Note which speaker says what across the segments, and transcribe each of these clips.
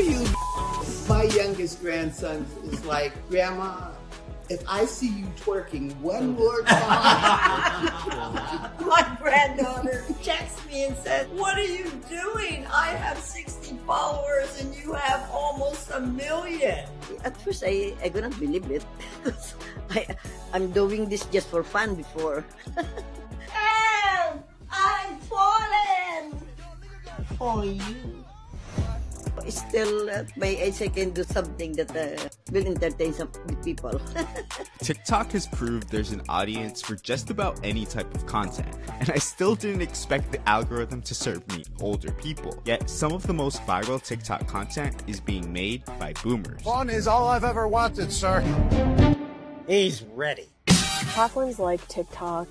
Speaker 1: you? My youngest grandson is like, Grandma, if I see you twerking one more time.
Speaker 2: My granddaughter texts me and said, what are you doing? I have 60 followers and you have almost 1 million. At first, I couldn't believe it. I'm doing this just for fun before. Help! I'm fallen! For you. Still, at my age, I can do something that will entertain some people.
Speaker 3: TikTok has proved there's an audience for just about any type of content, and I still didn't expect the algorithm to serve me older people. Yet, some of the most viral TikTok content is being made by boomers.
Speaker 4: Fun is all I've ever wanted, sir.
Speaker 5: He's ready.
Speaker 6: Platforms like TikTok,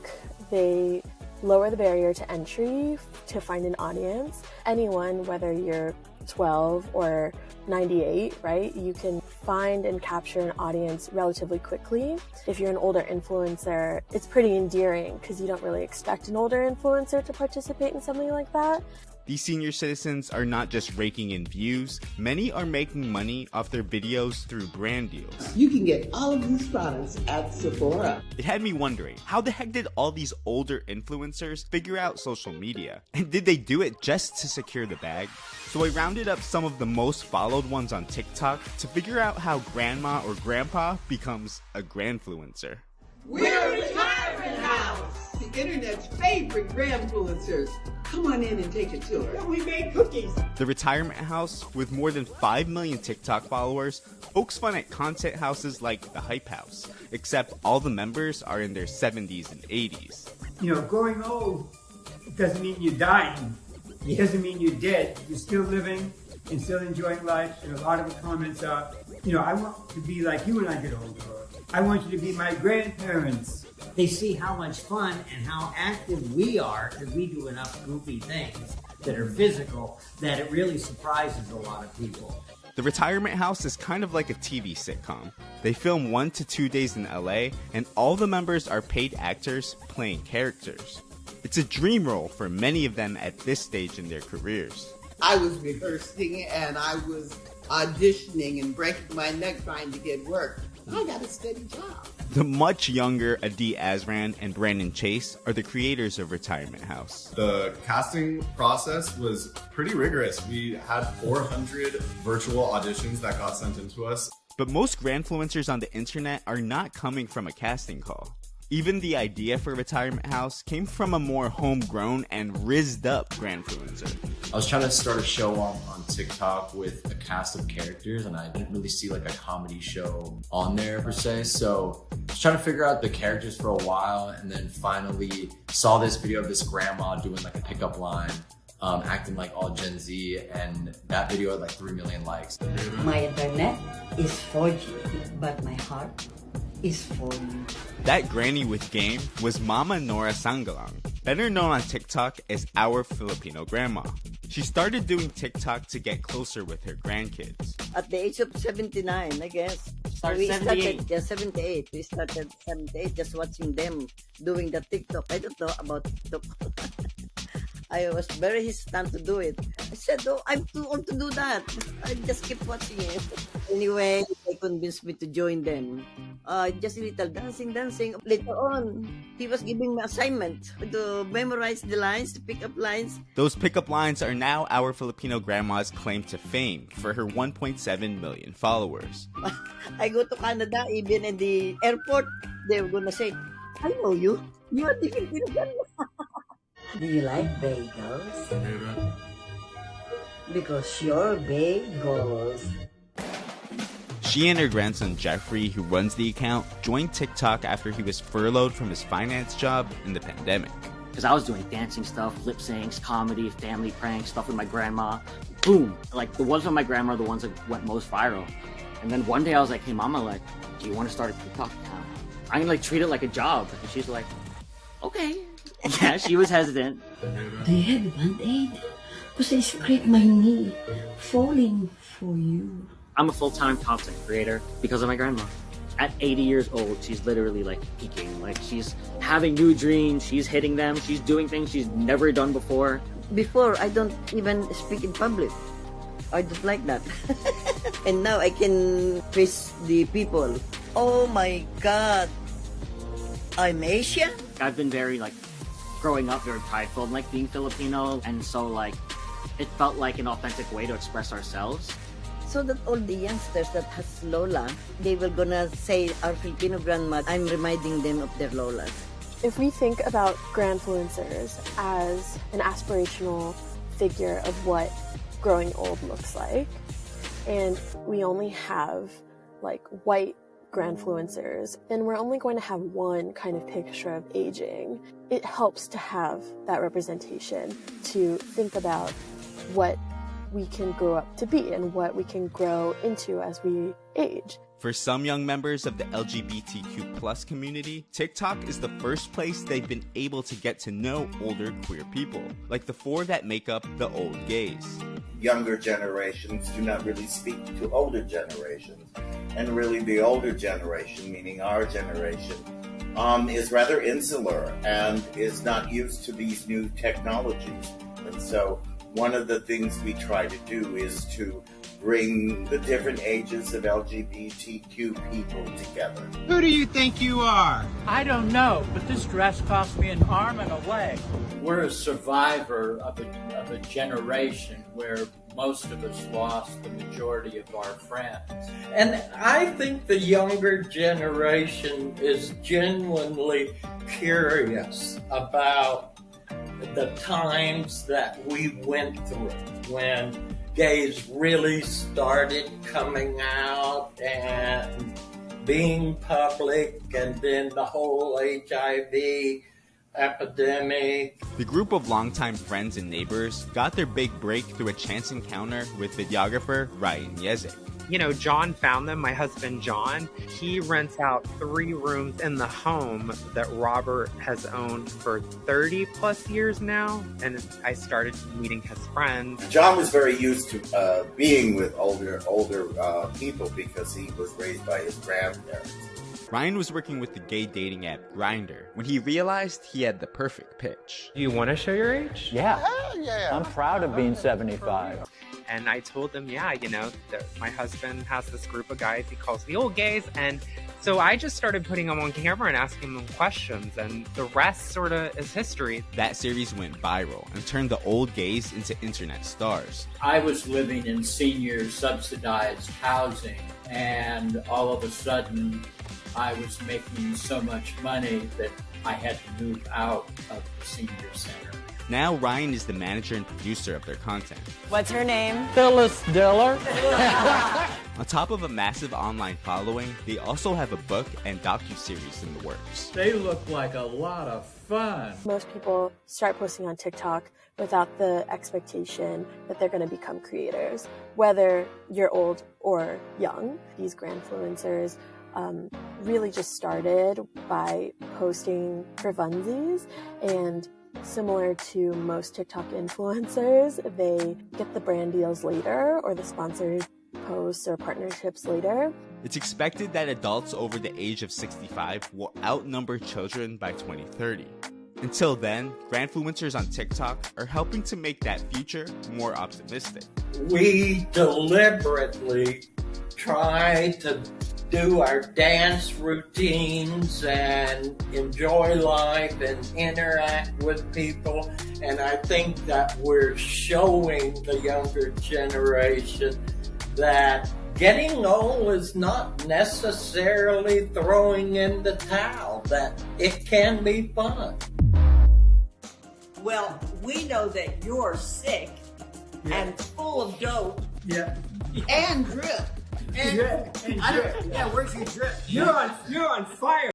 Speaker 6: they lower the barrier to entry to find an audience. Anyone, whether you're 12 or 98, right? You can find and capture an audience relatively quickly. If you're an older influencer, it's pretty endearing because you don't really expect an older influencer to participate in something like that.
Speaker 3: These senior citizens are not just raking in views, many are making money off their videos through brand deals.
Speaker 1: You can get all of these products at Sephora.
Speaker 3: It had me wondering, how the heck did all these older influencers figure out social media? And did they do it just to secure the bag? So I rounded up some of the most followed ones on TikTok to figure out how grandma or grandpa becomes a Granfluencer.
Speaker 1: We're a retirement house. The internet's favorite Granfluencers. Come on in and take a tour.
Speaker 5: We made cookies.
Speaker 3: The Retirement House, with more than 5 million TikTok followers, pokes fun at content houses like the Hype House, except all the members are in their 70s and 80s.
Speaker 7: You know, growing old doesn't mean you're dying. It doesn't mean you're dead. You're still living and still enjoying life. And a lot of the comments are, you know, I want to be like you when I get older. I want you to be my grandparents.
Speaker 5: They see how much fun and how active we are because we do enough goofy things that are physical that it really surprises a lot of people.
Speaker 3: The Retirement House is kind of like a TV sitcom. They film 1 to 2 days in LA, and all the members are paid actors playing characters. It's a dream role for many of them at this stage in their careers.
Speaker 1: I was rehearsing and I was auditioning and breaking my neck trying to get work. I got a steady job.
Speaker 3: The much younger Adi Asran and Brandon Chase are the creators of Retirement House.
Speaker 8: The casting process was pretty rigorous. We had 400 virtual auditions that got sent into us.
Speaker 3: But most Granfluencers on the internet are not coming from a casting call. Even the idea for Retirement House came from a more homegrown and rizzed up Granfluencer.
Speaker 9: I was trying to start a show on TikTok with a cast of characters, and I didn't really see like a comedy show on there per se. So I was trying to figure out the characters for a while, and then finally saw this video of this grandma doing like a pickup line, acting like all Gen Z, and that video had like 3 million likes.
Speaker 2: My internet is 4G, but my heart is for you.
Speaker 3: That granny with game was Mama Nora Sangalang, better known on TikTok as Our Filipino Grandma. She started doing TikTok to get closer with her grandkids.
Speaker 2: At the age of 79, I guess.
Speaker 5: Started 78.
Speaker 2: 78. We started 78 just watching them doing the TikTok. I don't know about TikTok. I was very hesitant to do it. I said, oh, I'm too old to do that. I just keep watching it. Anyway, they convinced me to join them. Just a little dancing. Later on, he was giving me assignment to memorize the lines, to pick up lines.
Speaker 3: Those pickup lines are now Our Filipino Grandma's claim to fame for her 1.7 million followers.
Speaker 2: I go to Canada, even in the airport, they were gonna say, I know you. You are the Filipino Grandma. Do you like bagels? Because you're bagels.
Speaker 3: She and her grandson Jeffrey, who runs the account, joined TikTok after he was furloughed from his finance job in the pandemic.
Speaker 10: Because I was doing dancing stuff, lip syncs, comedy, family pranks, stuff with my grandma. Boom! Like the ones with my grandma are the ones that went most viral. And then one day I was like, hey mama, like, do you want to start a TikTok account? I can like treat it like a job. And she's like, okay. Yeah, she was hesitant.
Speaker 2: Do you have a band-aid? Because I scraped my knee falling for you.
Speaker 10: I'm a full-time content creator because of my grandma. At 80 years old, she's literally like peaking. Like she's having new dreams, she's hitting them, she's doing things she's never done before.
Speaker 2: Before, I don't even speak in public. I don't like that. And now I can face the people. Oh my God. I'm Asian?
Speaker 10: I've been very, like, growing up very prideful, like, being Filipino, and so, like, it felt like an authentic way to express ourselves.
Speaker 2: So that all the youngsters that has Lola, they will gonna say our Filipino grandma, I'm reminding them of their Lolas.
Speaker 6: If we think about Granfluencers as an aspirational figure of what growing old looks like, and we only have like white Granfluencers, then we're only going to have one kind of picture of aging. It helps to have that representation to think about what we can grow up to be and what we can grow into as we age.
Speaker 3: For some young members of the LGBTQ+ community, TikTok is the first place they've been able to get to know older queer people, like the 4 that make up the old gays.
Speaker 11: Younger generations do not really speak to older generations, and really the older generation, meaning our generation, is rather insular and is not used to these new technologies. And so one of the things we try to do is to bring the different ages of LGBTQ people together.
Speaker 12: Who do you think you are? I don't know, but this dress cost me an arm and a leg.
Speaker 13: We're a survivor of a generation where most of us lost the majority of our friends. And I think the younger generation is genuinely curious about the times that we went through when gays really started coming out and being public, and then the whole HIV epidemic.
Speaker 3: The group of longtime friends and neighbors got their big break through a chance encounter with videographer Ryan Yezik.
Speaker 14: You know, John found them, my husband John. He rents out 3 rooms in the home that Robert has owned for 30 plus years now, and I started meeting his friends.
Speaker 11: John was very used to being with older people because he was raised by his grandparents.
Speaker 3: Ryan was working with the gay dating app Grindr when he realized he had the perfect pitch.
Speaker 14: Do you want to show your age?
Speaker 12: Yeah. I'm proud of being 75.
Speaker 14: And I told them, yeah, you know, my husband has this group of guys he calls the old gays. And so I just started putting them on camera and asking them questions, and the rest sort of is history.
Speaker 3: That series went viral and turned the old gays into internet stars.
Speaker 13: I was living in senior subsidized housing, and all of a sudden I was making so much money that I had to move out of the senior center.
Speaker 3: Now Ryan is the manager and producer of their content.
Speaker 15: What's her name?
Speaker 12: Phyllis Diller.
Speaker 3: On top of a massive online following, they also have a book and docuseries in the works.
Speaker 13: They look like a lot of fun.
Speaker 6: Most people start posting on TikTok without the expectation that they're going to become creators, whether you're old or young. These Granfluencers really just started by posting for funsies, and similar to most TikTok influencers, they get the brand deals later or the sponsored posts or partnerships later.
Speaker 3: It's expected that adults over the age of 65 will outnumber children by 2030. Until then, Granfluencers on TikTok are helping to make that future more optimistic.
Speaker 13: We deliberately try to do our dance routines and enjoy life and interact with people, and I think that we're showing the younger generation that getting old is not necessarily throwing in the towel, that it can be fun.
Speaker 2: Well, we know that you're sick and full of dope and drip.
Speaker 7: Yeah, where's your drip? You're on fire.